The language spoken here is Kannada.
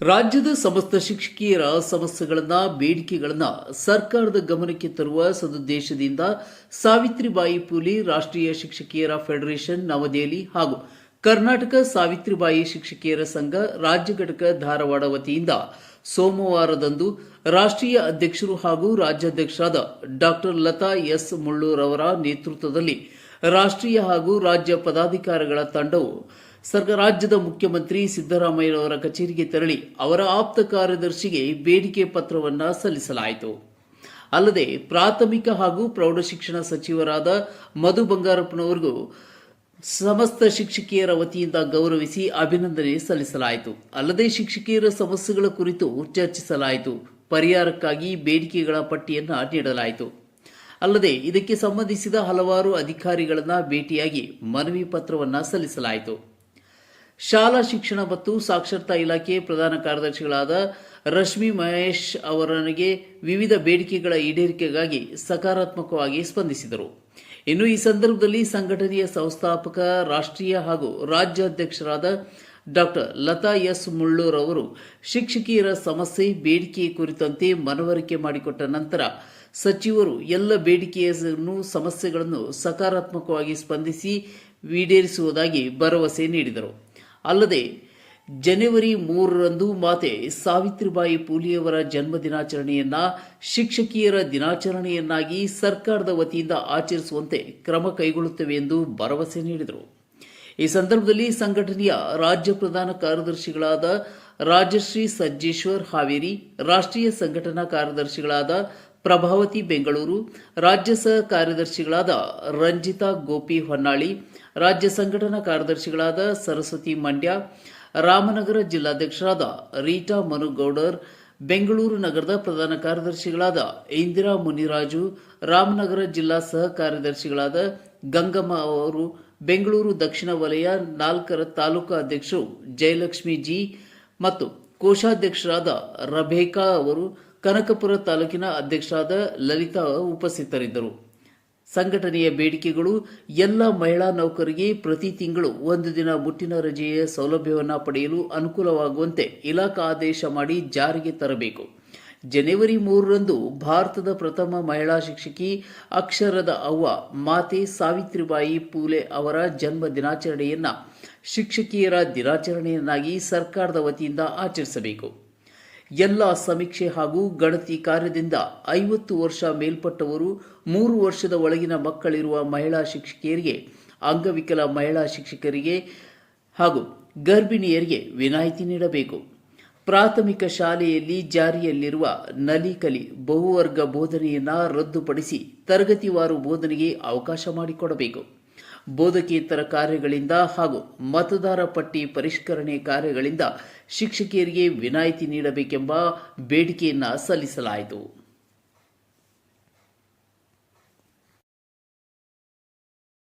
ರಾಜ್ಯದ ಸಮಸ್ತ ಶಿಕ್ಷಕಿಯರ ಸಮಸ್ಯೆಗಳನ್ನ ಬೇಡಿಕೆಗಳನ್ನ ಸರ್ಕಾರದ ಗಮನಕ್ಕೆ ತರುವ ಸದುದ್ದೇಶದಿಂದ ಸಾವಿತ್ರಿಬಾಯಿ ಫುಲೆ ರಾಷ್ಟ್ರೀಯ ಶಿಕ್ಷಕಿಯರ ಫೆಡರೇಷನ್ ನವದೆಹಲಿ ಹಾಗೂ ಕರ್ನಾಟಕ ಸಾವಿತ್ರಿಬಾಯಿ ಶಿಕ್ಷಕಿಯರ ಸಂಘ ರಾಜ್ಯ ಘಟಕ ಧಾರವಾಡ ವತಿಯಿಂದ ಸೋಮವಾರದಂದು ರಾಷ್ಟ್ರೀಯ ಅಧ್ಯಕ್ಷರು ಹಾಗೂ ರಾಜ್ಯಾಧ್ಯಕ್ಷರಾದ ಡಾಕ್ಟರ್ ಲತಾ ಎಸ್ ಮುಳ್ಳೂರ್ ಅವರ ನೇತೃತ್ವದಲ್ಲಿ ರಾಷ್ಟ್ರೀಯ ಹಾಗೂ ರಾಜ್ಯ ಪದಾಧಿಕಾರಿಗಳ ತಂಡವು ರಾಜ್ಯದ ಮುಖ್ಯಮಂತ್ರಿ ಸಿದ್ದರಾಮಯ್ಯನವರ ಕಚೇರಿಗೆ ತೆರಳಿ ಅವರ ಆಪ್ತ ಕಾರ್ಯದರ್ಶಿಗೆ ಬೇಡಿಕೆ ಪತ್ರವನ್ನು ಸಲ್ಲಿಸಲಾಯಿತು. ಅಲ್ಲದೆ ಪ್ರಾಥಮಿಕ ಹಾಗೂ ಪ್ರೌಢಶಿಕ್ಷಣ ಸಚಿವರಾದ ಮಧು ಬಂಗಾರಪ್ಪನವರಿಗೂ ಸಮಸ್ತ ಶಿಕ್ಷಕಿಯರ ವತಿಯಿಂದ ಗೌರವಿಸಿ ಅಭಿನಂದನೆ ಸಲ್ಲಿಸಲಾಯಿತು. ಅಲ್ಲದೆ ಶಿಕ್ಷಕಿಯರ ಸಮಸ್ಯೆಗಳ ಕುರಿತು ಚರ್ಚಿಸಲಾಯಿತು. ಪರಿಹಾರಕ್ಕಾಗಿ ಬೇಡಿಕೆಗಳ ಪಟ್ಟಿಯನ್ನು ನೀಡಲಾಯಿತು. ಅಲ್ಲದೆ ಇದಕ್ಕೆ ಸಂಬಂಧಿಸಿದ ಹಲವಾರು ಅಧಿಕಾರಿಗಳನ್ನ ಭೇಟಿಯಾಗಿ ಮನವಿ ಪತ್ರವನ್ನು ಸಲ್ಲಿಸಲಾಯಿತು. ಶಾಲಾ ಶಿಕ್ಷಣ ಮತ್ತು ಸಾಕ್ಷರತಾ ಇಲಾಖೆ ಪ್ರಧಾನ ಕಾರ್ಯದರ್ಶಿಗಳಾದ ರಶ್ಮಿ ಮಹೇಶ್ ಅವರಿಗೆ ವಿವಿಧ ಬೇಡಿಕೆಗಳ ಈಡೇರಿಕೆಗಾಗಿ ಸಕಾರಾತ್ಮಕವಾಗಿ ಸ್ಪಂದಿಸಿದರು. ಇನ್ನು ಈ ಸಂದರ್ಭದಲ್ಲಿ ಸಂಘಟನೆಯ ಸಂಸ್ಥಾಪಕ ರಾಷ್ಟ್ರೀಯ ಹಾಗೂ ರಾಜ್ಯಾಧ್ಯಕ್ಷರಾದ ಡಾಕ್ಟರ್ ಲತಾ ಎಸ್ ಮುಳ್ಳೂರ್ ಅವರು ಶಿಕ್ಷಕಿಯರ ಸಮಸ್ಯೆ ಬೇಡಿಕೆ ಕುರಿತಂತೆ ಮನವರಿಕೆ ಮಾಡಿಕೊಟ್ಟ ನಂತರ ಸಚಿವರು ಎಲ್ಲ ಬೇಡಿಕೆಯನ್ನು ಸಮಸ್ಯೆಗಳನ್ನು ಸಕಾರಾತ್ಮಕವಾಗಿ ಸ್ಪಂದಿಸಿ ಈಡೇರಿಸುವುದಾಗಿ ಭರವಸೆ ನೀಡಿದರು. ಅಲ್ಲದೆ ಜನವರಿ 3ರಂದು ಮಾತೆ ಸಾವಿತ್ರಿಬಾಯಿ ಫುಲೆಯವರ ಜನ್ಮ ದಿನಾಚರಣೆಯನ್ನ ಶಿಕ್ಷಕಿಯರ ದಿನಾಚರಣೆಯನ್ನಾಗಿ ಸರ್ಕಾರದ ವತಿಯಿಂದ ಆಚರಿಸುವಂತೆ ಕ್ರಮ ಕೈಗೊಳ್ಳುತ್ತವೆ ಎಂದು ಭರವಸೆ ನೀಡಿದರು. ಈ ಸಂದರ್ಭದಲ್ಲಿ ಸಂಘಟನೆಯ ರಾಜ್ಯ ಪ್ರಧಾನ ಕಾರ್ಯದರ್ಶಿಗಳಾದ ರಾಜಶ್ರೀ ಸಜ್ಜೇಶ್ವರ್ ಹಾವೇರಿ, ರಾಷ್ಟ್ರೀಯ ಸಂಘಟನಾ ಕಾರ್ಯದರ್ಶಿಗಳಾದ ಪ್ರಭಾವತಿ ಬೆಂಗಳೂರು, ರಾಜ್ಯ ಸಹ ಕಾರ್ಯದರ್ಶಿಗಳಾದ ರಂಜಿತಾ ಗೋಪಿ ಹೊನ್ನಾಳಿ, ರಾಜ್ಯ ಸಂಘಟನಾ ಕಾರ್ಯದರ್ಶಿಗಳಾದ ಸರಸ್ವತಿ ಮಂಡ್ಯ, ರಾಮನಗರ ಜಿಲ್ಲಾಧ್ಯಕ್ಷರಾದ ರೀಟಾ ಮನುಗೌಡರ್, ಬೆಂಗಳೂರು ನಗರದ ಪ್ರಧಾನ ಕಾರ್ಯದರ್ಶಿಗಳಾದ ಇಂದಿರಾ ಮುನಿರಾಜು, ರಾಮನಗರ ಜಿಲ್ಲಾ ಸಹ ಕಾರ್ಯದರ್ಶಿಗಳಾದ ಗಂಗಮ್ಮ ಅವರು, ಬೆಂಗಳೂರು ದಕ್ಷಿಣ ವಲಯ 4ರ ತಾಲೂಕು ಅಧ್ಯಕ್ಷರು ಜಯಲಕ್ಷ್ಮಿ ಜಿ ಮತ್ತು ಕೋಶಾಧ್ಯಕ್ಷರಾದ ರಬೇಕಾ ಅವರು, ಕನಕಪುರ ತಾಲೂಕಿನ ಅಧ್ಯಕ್ಷರಾದ ಲಲಿತಾ ಉಪಸ್ಥಿತರಿದ್ದರು. ಸಂಘಟನೆಯ ಬೇಡಿಕೆಗಳು ಎಲ್ಲ ಮಹಿಳಾ ನೌಕರಿಗೆ ಪ್ರತಿ ತಿಂಗಳು 1 ದಿನ ಮುಟ್ಟಿನ ರಜೆಯ ಸೌಲಭ್ಯವನ್ನು ಪಡೆಯಲು ಅನುಕೂಲವಾಗುವಂತೆ ಇಲಾಖಾ ಆದೇಶ ಮಾಡಿ ಜಾರಿಗೆ ತರಬೇಕು. ಜನವರಿ 3ರಂದು ಭಾರತದ ಪ್ರಥಮ ಮಹಿಳಾ ಶಿಕ್ಷಕಿ ಅಕ್ಷರದ ಅವ್ವ ಮಾತೆ ಸಾವಿತ್ರಿಬಾಯಿ ಫುಲೆ ಅವರ ಜನ್ಮ ದಿನಾಚರಣೆಯನ್ನ ಶಿಕ್ಷಕಿಯರ ದಿನಾಚರಣೆಯನ್ನಾಗಿ ಸರ್ಕಾರದ ವತಿಯಿಂದ ಆಚರಿಸಬೇಕು. ಎಲ್ಲ ಸಮೀಕ್ಷೆ ಹಾಗೂ ಗಣತಿ ಕಾರ್ಯದಿಂದ 50 ವರ್ಷ ಮೇಲ್ಪಟ್ಟವರು, 3 ವರ್ಷದ ಒಳಗಿನ ಮಕ್ಕಳಿರುವ ಮಹಿಳಾ ಶಿಕ್ಷಕಿಯರಿಗೆ, ಅಂಗವಿಕಲ ಮಹಿಳಾ ಶಿಕ್ಷಕರಿಗೆ ಹಾಗೂ ಗರ್ಭಿಣಿಯರಿಗೆ ವಿನಾಯಿತಿ ನೀಡಬೇಕು. ಪ್ರಾಥಮಿಕ ಶಾಲೆಯಲ್ಲಿ ಜಾರಿಯಲ್ಲಿರುವ ನಲಿಕಲಿ ಬಹುವರ್ಗ ಬೋಧನೆಯನ್ನು ರದ್ದುಪಡಿಸಿ ತರಗತಿವಾರು ಬೋಧನೆಗೆ ಅವಕಾಶ ಮಾಡಿಕೊಡಬೇಕು. ಬೋಧಕೇತರ ಕಾರ್ಯಗಳಿಂದ ಹಾಗೂ ಮತದಾರ ಪಟ್ಟಿ ಪರಿಷ್ಕರಣೆ ಕಾರ್ಯಗಳಿಂದ ಶಿಕ್ಷಕಿಯರಿಗೆ ವಿನಾಯಿತಿ ನೀಡಬೇಕೆಂಬ ಬೇಡಿಕೆಯನ್ನು ಸಲ್ಲಿಸಲಾಯಿತು.